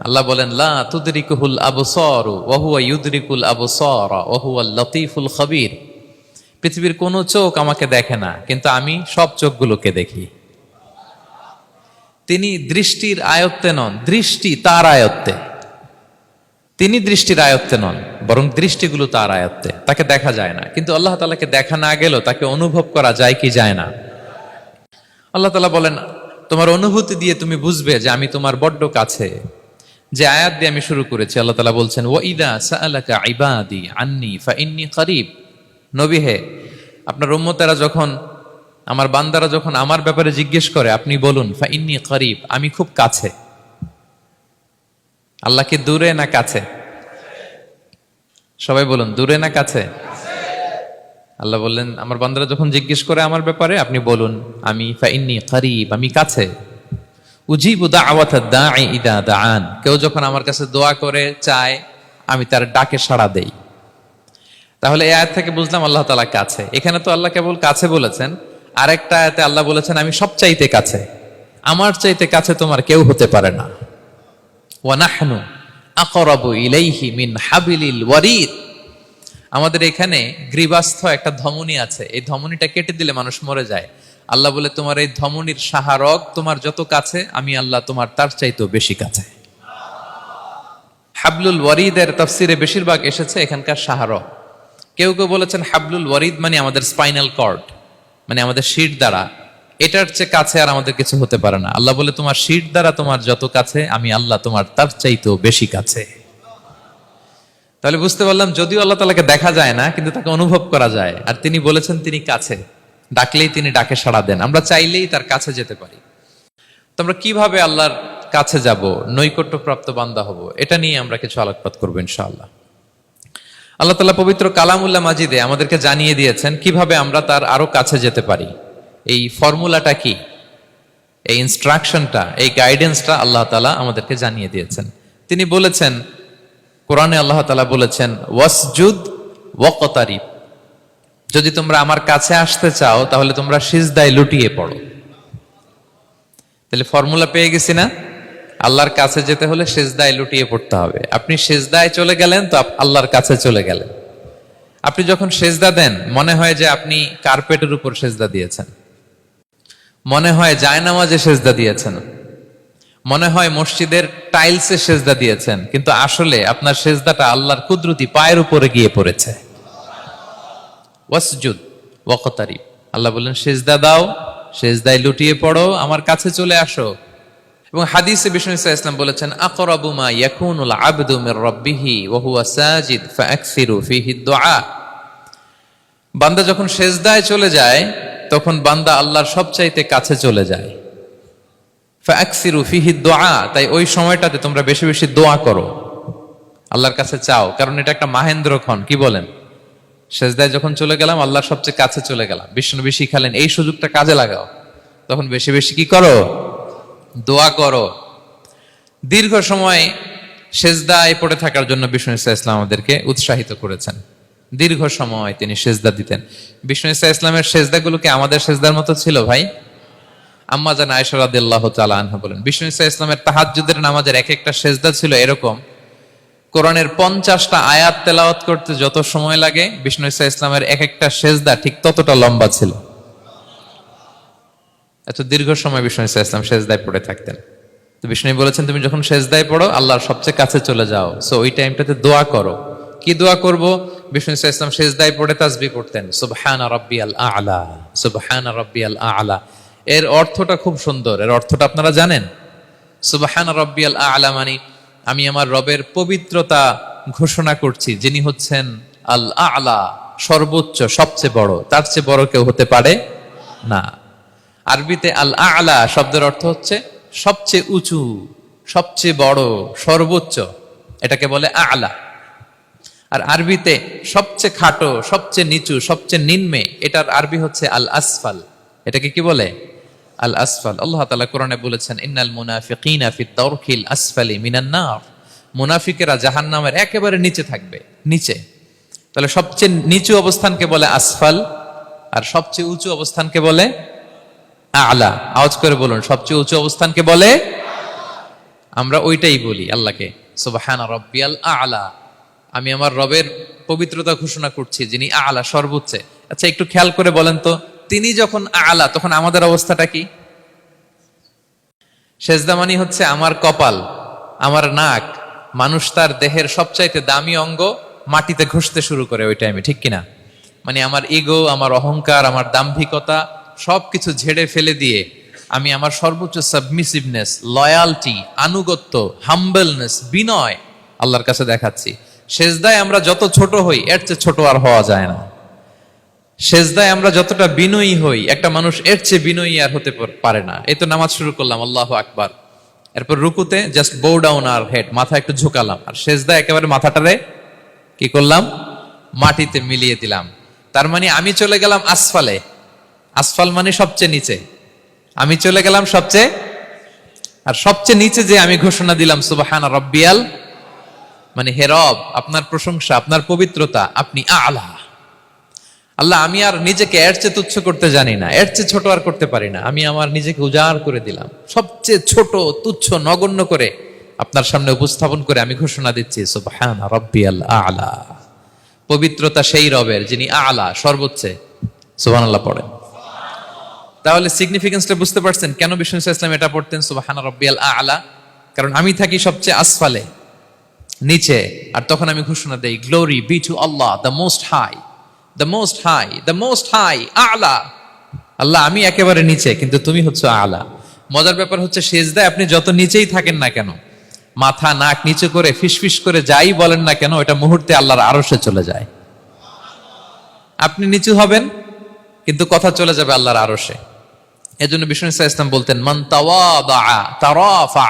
আল্লাহ বলেন লা তুদরিকুহুল আবসার ওয়া হুয়া ইউদরিকুল আবসার ওয়া হুয়াল লতীফুল খবীর। পৃথিবীর কোনো চোখ আমাকে দেখে না, কিন্তু আমি সব চোখগুলোকে দেখি। তিনি দৃষ্টির আয়ত্তে নন, দৃষ্টি তার আয়ত্তে। তিনি দৃষ্টির আয়ত্তে নন, বরং দৃষ্টিগুলো তার আয়ত্তে। তাকে দেখা যায় না, কিন্তু আল্লাহ তাআলাকে দেখা না গেলেও তাকে অনুভব করা যায় কি যায় না? আল্লাহ তাআলা বলেন তোমার অনুভূতি দিয়ে তুমি বুঝবে যে আমি তোমার বড্ড কাছে। যে আয়াত দিয়ে আমি শুরু করেছি, আল্লাহ তাআলা বলছেন ওয়া ইযা সাআলাকা ইবাদি আন্নী ফাইন্নী করিব। নবী হে, আপনার উম্মতেরা যখন, আমার বান্দারা যখন আমার ব্যাপারে জিজ্ঞেস করে, আপনি বলুন ফাইন্নী করিব, আমি খুব কাছে। আল্লাহ কি দূরে না কাছে? সবাই বলুন দূরে না কাছে? আল্লাহ বললেন আমার বান্দারা যখন জিজ্ঞেস করে আমার ব্যাপারে, আপনি বলুন আমি ফাইন্নী করিব, আমি কাছে। উজিবু দাওয়াতাদ দাঈ ইযা দাআন, কেউ যখন আমার কাছে দোয়া করে চায়, আমি তার ডাকে সাড়া দেই। তাহলে এই আয়াত থেকে বুঝলাম আল্লাহ তাআলা কাছে। এখানে তো আল্লাহ কেবল কাছে বলেছেন, আরেকটা আয়াতে আল্লাহ বলেছেন আমি সবচাইতে কাছে, আমার চাইতে কাছে তোমার কেউ হতে পারে না। ওয়া নাহনু আকরাবু ইলাইহি মিন হাবিলিল ওয়ারিদ। আমাদের এখানে গ্রীবাস্থ একটা ধমনী আছে, এই ধমনীটা কেটে দিলে মানুষ মরে যায়। আল্লাহ বলে তোমার এই ধমনীর সাহারক তোমার যত কাছে, আমি আল্লাহ তোমার তার চাইতেও বেশি কাছে। হাবলুল ওয়ারিদের তাফসিরে বেশিরভাগ এসেছে এখানকার সাহারক। কেউ কেউ বলেছেন হাবলুল ওয়ারিদ মানে আমাদের স্পাইনাল কর্ড, মানে আমাদের শির দ্বারা। এটার চেয়ে কাছে আর আমাদের কিছু হতে পারে না। আল্লাহ বলে তোমার শির দ্বারা তোমার যত কাছে, আমি আল্লাহ তোমার তার চাইতেও বেশি কাছে। তাহলে বুঝতে পারলাম যদিও আল্লাহ তাআলাকে দেখা যায় না, কিন্তু তাকে অনুভব করা যায়। আর তিনি বলেছেন তিনি কাছে, ডাকলেই তিনি ডাকে সাড়া দেন। আমরা চাইলেই তার কাছে যেতে পারি। তো আমরা কিভাবে আল্লাহর কাছে যাব, নৈকট্যপ্রাপ্ত বান্দা হব, এটা নিয়ে আমরা কিছু আলোকপাত করবো ইনশাআল্লাহ। আল্লাহ তাআলা পবিত্র কালামুল্লাহ মাজিদে আমাদেরকে জানিয়ে দিয়েছেন কিভাবে আমরা তার আরো কাছে যেতে পারি। এই ফর্মুলাটা কি, এই ইনস্ট্রাকশনটা, এই গাইডেন্সটা আল্লাহ তাআলা আমাদেরকে জানিয়ে দিয়েছেন। তিনি বলেছেন কোরআনে, আল্লাহ তাআলা বলেছেন ওয়াসজুদ ওয়াকতারিব, যদি তোমরা আমার কাছে আসতে চাও তাহলে তোমরা সিজদায় লুটিয়ে পড়ো। তাহলে ফর্মুলা পেয়ে গেছি না? আল্লাহর কাছে যেতে হলে সিজদায় লুটিয়ে পড়তে হবে। আপনি সিজদায় চলে গেলেন তো আল্লাহর কাছে চলে গেলেন। আপনি যখন সিজদা দেন মনে হয় যে আপনি কার্পেটের উপর সিজদা দিয়েছেন, মনে হয় জায়নামাজে সিজদা দিয়েছেন, মনে হয় মসজিদের টাইলসে সিজদা দিয়েছেন, কিন্তু আসলে আপনার সিজদাটা আল্লাহর কুদরতি পায়ের উপরে গিয়ে পড়েছে। ওয়াসজুদ ওয়াকতারিব, আল্লাহ বললেন সিজদা দাও, সিজদায় লুটিয়ে পড়ো, আমার কাছে চলে আসো। এবং হাদিসে বিষ্ণু সাল্লাল্লাহু আলাইহি ওয়াসাল্লাম বলেছেন আকরাবু মা ইয়াকুনুল আবদু মির রাব্বিহি ওয়া হুয়া সাজিদ ফাআকসিরু ফিহি দুআ। বান্দা যখন সিজদায় চলে যায় তখন বান্দা আল্লাহর সবচাইতে কাছে চলে যায়। ফাআকসিরু ফিহি দুআ, তাই ওই সময়টাতে তোমরা বেশি বেশি দোয়া করো, আল্লাহর কাছে চাও। কারণ এটা একটা মাহেন্দ্রক্ষণ। কি বলেন? সিজদায় যখন চলে গেলাম আল্লাহর সবচেয়ে কাছে চলে গেলাম। বিষ্ণু শিখালেন এই সুযোগটা কাজে লাগাও, তখন বেশি বেশি কি করো? দোয়া করো। দীর্ঘ সময় সিজদায় পড়ে থাকার জন্য বিষ্ণু ইসলাম আমাদেরকে উৎসাহিত করেছেন। দীর্ঘ সময় তিনি সিজদা দিতেন। বিষ্ণু ইসলামের সিজদাগুলোকে আমাদের সিজদার মতো ছিল ভাই? আম্মা জান আয়েশা রাদিয়াল্লাহু তাআলা আনহা বলেন বিষ্ণু ইসলামের তাহাজ্জুদের নামাজের এক একটা সিজদা ছিল এরকম, কোরআনের 50টা আয়াত তেলাওয়াত করতে যত সময় লাগে বিষ্ণু ইসলামের এক একটা সিজদা ঠিক ততটা লম্বা ছিল। এত দীর্ঘ সময় বিষ্ণু ইসলাম সিজদায় পড়ে থাকতেন। তো বিষ্ণু বলেছেন তুমি যখন সিজদায় পড়ো আল্লাহর সবচেয়ে কাছে চলে যাও, সো ওই টাইমটাতে দোয়া করো। কি দোয়া করব? বিষ্ণু ইসলাম সিজদায় পড়ে তাসবিহ পড়তেন, সুবহানা রাব্বিয়াল আ'লা, সুবহানা রাব্বিয়াল আ'লা। এর অর্থটা খুব সুন্দর। এর অর্থটা আপনারা জানেন? সুবহানা রাব্বিয়াল আ'লা মানে আমি আমার রবের পবিত্রতা ঘোষণা করছি, যিনি হচ্ছেন আল আ'লা, সর্বোচ্চ, সবচেয়ে বড়, তার চেয়ে বড় কেউ হতে পারে না। আরবিতে আল আ'লা শব্দের অর্থ হচ্ছে সবচেয়ে উঁচু, সবচেয়ে বড়, সর্বোচ্চ, এটাকে বলে আ'লা। আর আরবিতে সবচেয়ে খাটো, সবচেয়ে নিচু, সবচেয়ে নিম্নে, এটার আরবি হচ্ছে আল আসফাল। এটাকে কি বলে? আল আসফাল। আল্লাহ তাআলা কোরআনে বলেছেন ইন্নাল মুনাফিকিনা ফিদ দারকিল আসফালি মিনান নার, মুনাফিকেরা জাহান্নামের একেবারে নিচে থাকবে, নিচে। তাহলে সবচেয়ে নিচু অবস্থানকে বলে আসফাল, আর সবচেয়ে উঁচু অবস্থানকে বলে আ'লা। আওয়াজ করে বলুন, সবচেয়ে উঁচু অবস্থানকে বলে আমরা ওইটাই বলি আল্লাহকে, সুবহানা রাব্বিয়াল আ'লা, আমি আমার রবের পবিত্রতা ঘোষণা করছি যিনি আ'লা, সর্বোচ্চ। আচ্ছা একটু খেয়াল করে বলেন তো, তিনি যখন আ'লা তখন আমাদের অবস্থাটা কি? সেজদা মানে হচ্ছে আমার কপাল, আমার নাক, মানুষ তার দেহের সবচাইতে দামি অঙ্গ মাটিতে ঘষতে শুরু করে ওই টাইমে, ঠিক কিনা? মানে আমার ইগো, আমার অহংকার, আমার দাম্ভিকতা সবকিছু ঝেড়ে ফেলে দিয়ে আমি আমার সর্বোচ্চ সাবমিসিভনেস, লয়ালটি, আনুগত্য, হাম্বলনেস, বিনয় আল্লাহর কাছে দেখাচ্ছি। সেজদায় আমরা যত ছোট হই এর চেয়ে ছোট আর হওয়া যায় না। সেজদায় আমরা যতটা বিনয়ী হই, একটা মানুষ এর চেয়ে বিনয়ী আর হতে পারে না। এই তো নামাজ শুরু করলাম, আল্লাহু আকবার, এরপর রুকুতে জাস্ট বো ডাউন আর হেড, মাথা একটু ঝুঁকালাম, আর সেজদায় একেবারে মাথাটারে কি করলাম? মাটিতে মিলিয়ে দিলাম। তার মানে আমি চলে গেলাম আসফালে। আসফাল মানে সবচেয়ে নিচে, আমি চলে গেলাম সবচেয়ে, আর সবচেয়ে নিচে যে আমি ঘোষণা দিলাম সুবহানা রাব্বিয়াল, মানে হে রব, আপনার প্রশংসা, আপনার পবিত্রতা, আপনি আ'লা। আল্লাহ, আমি আর নিজেকে এর চেয়ে তুচ্ছ করতে জানি না, এর চেয়ে ছোট আর করতে পারি না, আমি আমার নিজেকে উজাড় করে দিলাম, সবচেয়ে ছোট, তুচ্ছ, নগণ্য করে আপনার সামনে উপস্থাপন করে আমি ঘোষণা দিচ্ছি সুবহানা রাব্বিয়াল আ'লা। পবিত্রতা সেই রবের যিনি আ'লা, সর্বোচ্চ। সুবহানাল্লাহ পড়েন। তাহলে সিগনিফিকেন্সটা বুঝতে পারছেন কেন বিষ্ণু ইসলাম এটা পড়তেন সুবহানা রাব্বিয়াল আ'লা? কারণ আমি থাকি সবচেয়ে আসফালে, নিচে, আর তখন আমি ঘোষণা দেই glory be to Allah the most high, the most high, the most high, আ'লা। আল্লাহ, আমি একেবারে নিচে, কিন্তু তুমি হচ্ছে আ'লা। মজার ব্যাপার হচ্ছে সেজদায় আপনি যত নিচেই থাকেন না কেন, মাথা নাক নিচু করে ফিসফিস করে যাই বলেন না কেন, এটা মুহূর্তে আল্লাহর আরশে চলে যায়। আপনি নিচু হবেন কিন্তু কথা চলে যাবে আল্লাহর আরশে। এজন্য বিষ্ণু ইসলাম বলতেন মান তাওয়াদা তারাফা,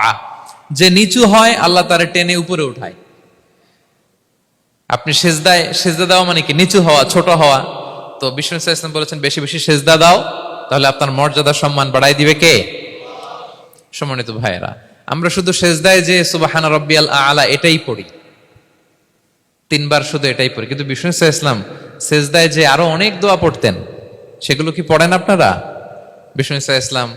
যে নিচু হয় আল্লাহ তারে টেনে উপরে উঠায়। আপনি সেজদা দেওয়া মানে কি? নিচু হওয়া, ছোট হওয়া। তো বিষ্ণু ইসলাম বলেছেন বেশি বেশি সেজদা দাও, তাহলে আপনার মর্যাদা সম্মান বাড়াই দিবে কে? সম্মানিত ভাইয়েরা, আমরা শুধু সেজদায় যে সুবহানা রাব্বিয়াল আ'লা এটাই পড়ি, 3 বার শুধু এটাই পড়ি, কিন্তু বিষ্ণু ইসলাম সেজদায় যে আরো অনেক দোয়া পড়তেন, সেগুলো কি পড়েন আপনারা? বিষ্ণু ইসলাম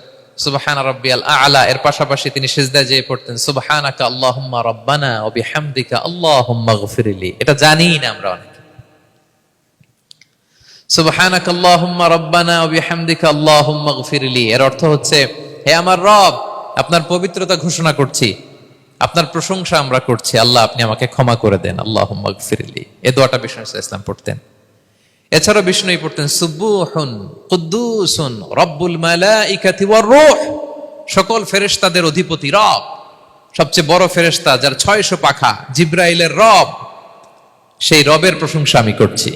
সুবহানা রাব্বিয়াল আ'লা এর পাশাপাশি তিনি সিজদায় যেয়ে পড়তেন সুবহানাকা আল্লাহুম্মা রাব্বানা ওয়া বিহামদিকা আল্লাহুম্মা গফিরলি। এটা জানিই না আমরা অনেকে। সুবহানাকা আল্লাহুম্মা রাব্বানা ওয়া বিহামদিকা আল্লাহুম্মা গফিরলি এর অর্থ হচ্ছে, হে আমার রব, আপনার পবিত্রতা ঘোষণা করছি, আপনার প্রশংসা আমরা করছি, আল্লাহ আপনি আমাকে ক্ষমা করে দেন, আল্লাহুম্মা গফিরলি। এই দোয়াটা বিষ্ণু ইসলাম পড়তেন। এছাড়া বিষ্ণুই পড়তেন সুবহুন কুদ্দুসুন রব্বুল মালাইকাতি ওয়ার রূহ, সকল ফেরেশতাদের অধিপতি রব, সবচেয়ে বড় ফেরেশতা যার 600 পাখা, জিব্রাইলের রব, সেই রবের প্রশংসা আমি করছি।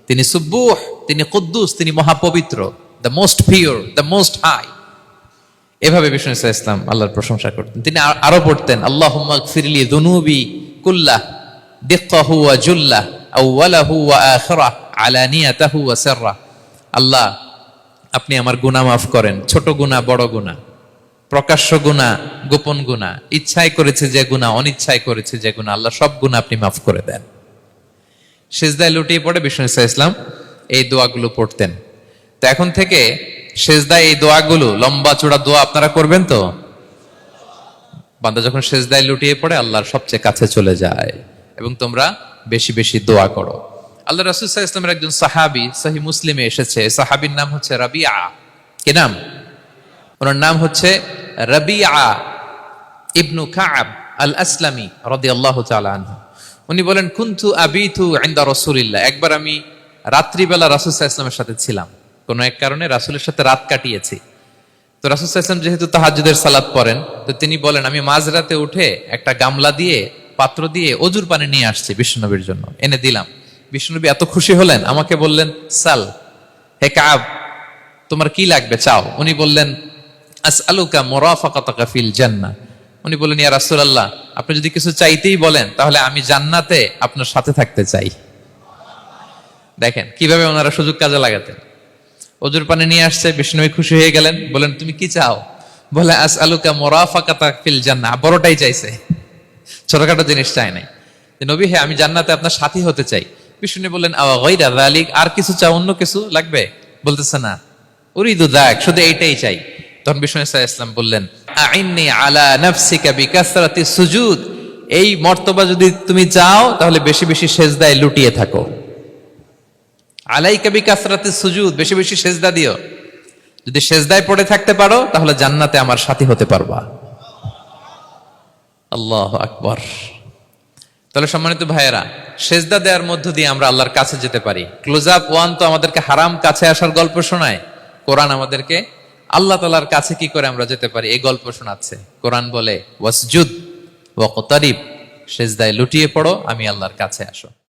তিনি সুবহুহ, তিনি কুদ্দুস, তিনি মহাপবিত্র, the most pure, the most high. এভাবে বিষ্ণু ইসলাম আল্লাহর প্রশংসা করতেন। তিনি আরো পড়তেন আল্লাহুম্মা গফিরলি যুনুবি কুল্লাহ দিক্কাহু ওয়া জুল্লাহ আউওয়ালাহু ওয়া আখিরাহ আলানিয়াতাহু ওয়া সিররাহ। আল্লাহ আপনি আমার গুনাহ মাফ করেন, ছোট গুনাহ, বড় গুনাহ, প্রকাশ্য গুনাহ, গোপন গুনাহ, ইচ্ছায় করেছে যে গুনাহ, অনিচ্ছায় করেছে যে গুনাহ, আল্লাহ সব গুনাহ আপনি মাফ করে দেন। সিজদায় লুটিয়ে পড়ে বিষ্ণু ইসলাম এই দোয়াগুলো পড়তেন। তো এখন থেকে সিজদায় এই দোয়াগুলো, লম্বা চূড়া দোয়া আপনারা করবেন তো? বান্দা যখন সিজদায় লুটিয়ে পড়ে আল্লাহর সবচেয়ে কাছে চলে যায়, এবং তোমরা বেশি বেশি দোয়া করো। আল্লাহ রাসূল সাল্লাল্লাহু আলাইহি ওয়াসাল্লামের একজন সাহাবী সহিহ মুসলিমে এসেছে, সাহাবীর নাম হচ্ছে রাবিআ। কি নাম? ওনার নাম হচ্ছে রাবিআ ইবনু কাব আল আসলামি রাদিয়াল্লাহু তাআলা আনহু। উনি বলেন কুনতু আবিতু ইনদা রাসূলিল্লাহ, একবার আমি রাত্রিবেলা রাসূল সাল্লাল্লাহু আলাইহি ওয়াসাল্লামের সাথে ছিলাম, কোনো এক কারণে রাসূলের সাথে রাত কাটিয়েছি। তো রাসূল সাল্লাল্লাহু আলাইহি ওয়াসাল্লাম যেহেতু তাহাজ্জুদের সালাত পড়েন, তো তিনি বলেন আমি মাঝরাতে উঠে একটা গামলা দিয়ে, পাত্র দিয়ে অজুর পানি নিয়ে আসছি বিশ্বনবীর জন্য, এনে দিলাম। বিশ্বনবী এত খুশি হলেন, আমাকে বললেন সাল, হে কাব তোমার কি লাগবে চাও। উনি বললেন আসআলুকা মুরাফাকাতাকা ফিল জান্নাহ। উনি বললেন ইয়া রাসূলুল্লাহ, আপনি যদি কিছু চাইতেই বলেন তাহলে আমি জান্নাতে আপনার সাথে থাকতে চাই। দেখেন কিভাবে ওনারা সুযোগ কাজে লাগাতেন। অজুর পানি নিয়ে আসছে, বিষ্ণুবী খুশি হয়ে গেলেন, বলেন তুমি কি চাও? বলে আসআলুকা মুরাফাকাতাকা ফিল জান্নাহ, বড়টাই চাইছে, ছোটখাটো জিনিস চাই নাই। নবী হে, আমি জান্নাতে আপনার সাথী হতে চাই। বিষ্ণু বললেন আওয়া গায়রা যালিক, আর কিছু চাও, অন্য কিছু লাগবে? বলতেছে না, উরিদু যাক, শুধু এইটাই চাই। তখন বিষ্ণু সাল্লাল্লাহু আলাইহি ওয়াসাল্লাম বললেন আইন্নি আলা নাফসিকা বিকাসরাতি সুজুদ, এই মর্তবা যদি তুমি চাও তাহলে বেশি বেশি সেজদায় লুটিয়ে থাকো। আলাইকা বিকাসরাতি সুজুদ, বেশি বেশি সেজদা দিও। যদি সেজদায় পড়ে থাকতে পারো তাহলে জান্নাতে আমার সাথী হতে পারবা। আল্লাহু আকবার। তাহলে সম্মানিত ভাইয়েরা, সেজদা দেওয়ার মধ্য দিয়ে আমরা আল্লাহর কাছে যেতে পারি। ক্লোজ আপ ওয়ান তো আমাদেরকে হারাম কাছে আসার গল্প শোনায়, কোরআন আমাদেরকে আল্লাহ তাআলার কাছে কি করে আমরা যেতে পারি এই গল্প শোনাচ্ছে। কোরআন বলে ওয়াসজুদ ওয়াকতারিব, সেজদায় লুটিয়ে পড়ো, আমি আল্লাহর কাছে আসো।